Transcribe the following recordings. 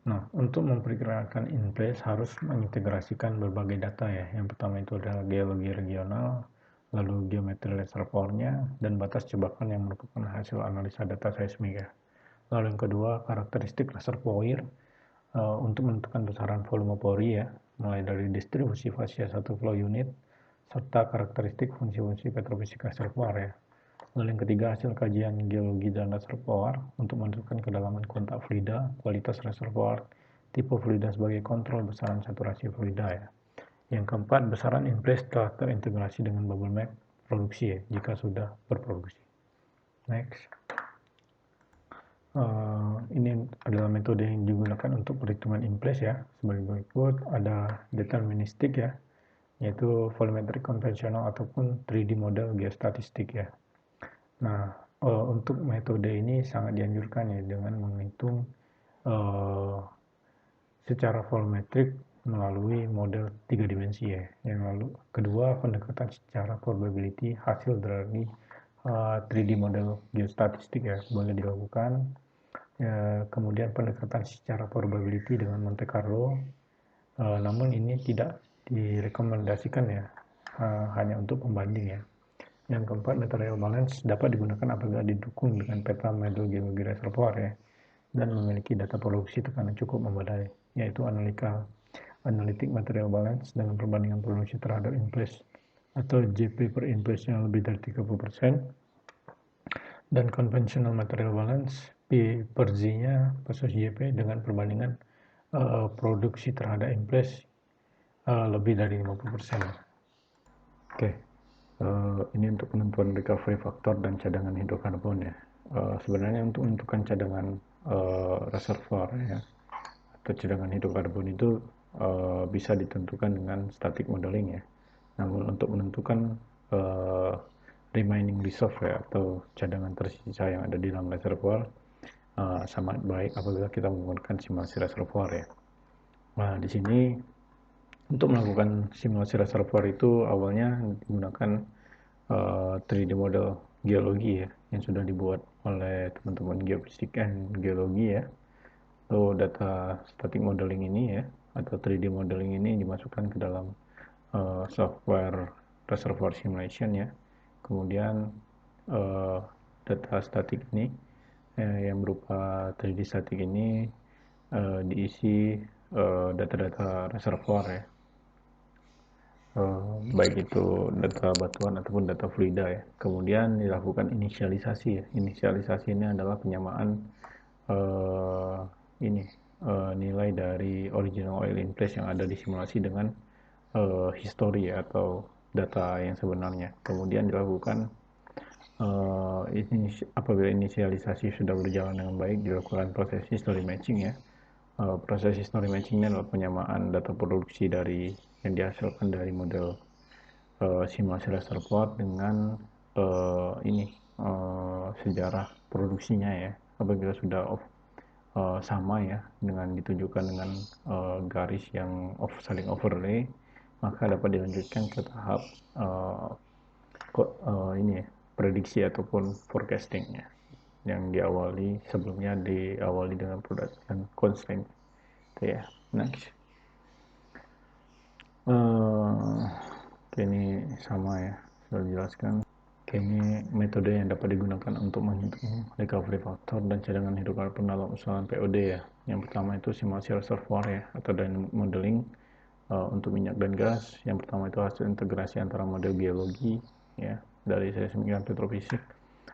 Nah, untuk memperkirakan in-place harus mengintegrasikan berbagai data ya. Yang pertama itu adalah geologi regional, lalu geometri reservoirnya, dan batas jebakan yang merupakan hasil analisa data seismik ya. Lalu yang kedua, karakteristik reservoir untuk menentukan besaran volume pori ya, mulai dari distribusi fasia satu flow unit, serta karakteristik fungsi-fungsi petrofisik reservoir ya. Lalu yang ketiga, hasil kajian geologi dan reservoir untuk menentukan kedalaman kontak fluida, kualitas reservoir, tipe fluida sebagai kontrol besaran saturasi fluida ya. Yang keempat, besaran in place telah terintegrasi dengan bubble map produksi ya, jika sudah berproduksi. Next. Ini adalah metode yang digunakan untuk perhitungan in place ya. Sebagai berikut, ada deterministik ya, yaitu volumetric konvensional ataupun 3D model geostatistik ya. Nah, untuk metode ini sangat dianjurkan ya dengan menghitung secara volumetrik melalui model 3 dimensi ya. Yang lalu kedua, pendekatan secara probability hasil dari 3D model geostatistik ya boleh dilakukan. Kemudian pendekatan secara probability dengan Monte Carlo, namun ini tidak direkomendasikan ya, hanya untuk pembanding ya. Yang keempat, material balance dapat digunakan apabila didukung dengan peta model geologi reservoir ya, dan memiliki data produksi tekanan cukup memadai, yaitu analytic material balance dengan perbandingan produksi terhadap in place atau JP per in place yang lebih dari 30%, dan conventional material balance P per Z-nya versus JP dengan perbandingan produksi terhadap in place lebih dari 50%. Oke, ini untuk penentuan recovery factor dan cadangan hidrokarbon ya. Sebenarnya untuk menentukan cadangan reservoir ya, atau cadangan hidrokarbon itu bisa ditentukan dengan static modeling ya. Namun untuk menentukan remaining reserve ya, atau cadangan tersisa yang ada di dalam reservoir, sangat baik apabila kita menggunakan simulasi reservoir ya. Nah, di sini untuk melakukan simulasi reservoir itu awalnya digunakan 3D model geologi ya, yang sudah dibuat oleh teman-teman geofisik dan geologi ya. Lalu data static modeling ini ya, atau 3D modeling ini dimasukkan ke dalam software reservoir simulation ya. Kemudian data statik ini yang berupa 3D statik ini diisi data-data reservoir ya, baik itu data batuan ataupun data fluida ya. Kemudian dilakukan inisialisasi ya. Inisialisasi ini adalah penyamaan nilai dari original oil in place yang ada di simulasi dengan history ya, atau data yang sebenarnya. Kemudian dilakukan apabila inisialisasi sudah berjalan dengan baik, dilakukan proses history matching ya. Proses history matching ini adalah penyamaan data produksi dari yang dihasilkan dari model simulasi reservoir dengan sejarah produksinya ya. Apabila sudah sama ya, dengan ditunjukkan dengan garis yang saling overlay, maka dapat dilanjutkan ke tahap prediksi ataupun forecastingnya, yang sebelumnya diawali dengan product dan constraint itu ya. Next. Ini sama ya, sudah dijelaskan. Ini metode yang dapat digunakan untuk menghitung recovery factor dan cadangan hidrokarbon dalam usulan POD ya. Yang pertama itu simulasi reservoir ya, atau dynamic modeling untuk minyak dan gas. Yang pertama itu hasil integrasi antara model geologi ya, dari seismik dan petrofisik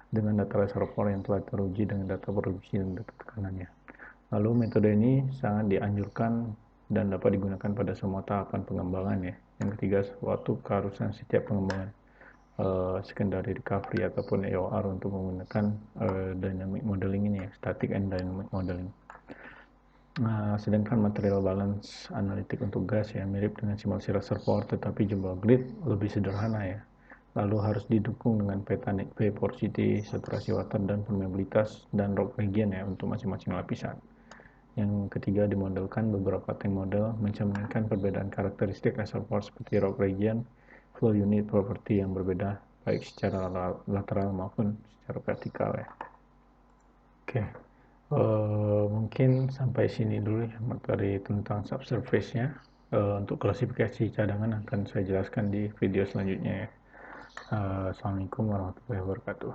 dengan data reservoir yang telah teruji dengan data produksi dan data tekanannya. Lalu metode ini sangat dianjurkan dan dapat digunakan pada semua tahapan pengembangan ya. Yang ketiga, suatu keharusan setiap pengembangan secondary recovery ataupun EOR untuk menggunakan dynamic modeling ini ya, static and dynamic modeling. Sedangkan material balance analitik untuk gas ya mirip dengan simulasi reservoir, tetapi jumlah grid lebih sederhana ya. Lalu harus didukung dengan peta net porosity, saturasi water, dan permeabilitas dan rock region ya untuk masing-masing lapisan. Yang ketiga, dimodelkan beberapa tank model mencerminkan perbedaan karakteristik reservoir seperti rock region, flow unit property yang berbeda baik secara lateral maupun secara vertikal ya. Oke. Mungkin sampai sini dulu ya materi tentang subsurface-nya. Untuk klasifikasi cadangan akan saya jelaskan di video selanjutnya ya. Assalamualaikum warahmatullahi wabarakatuh.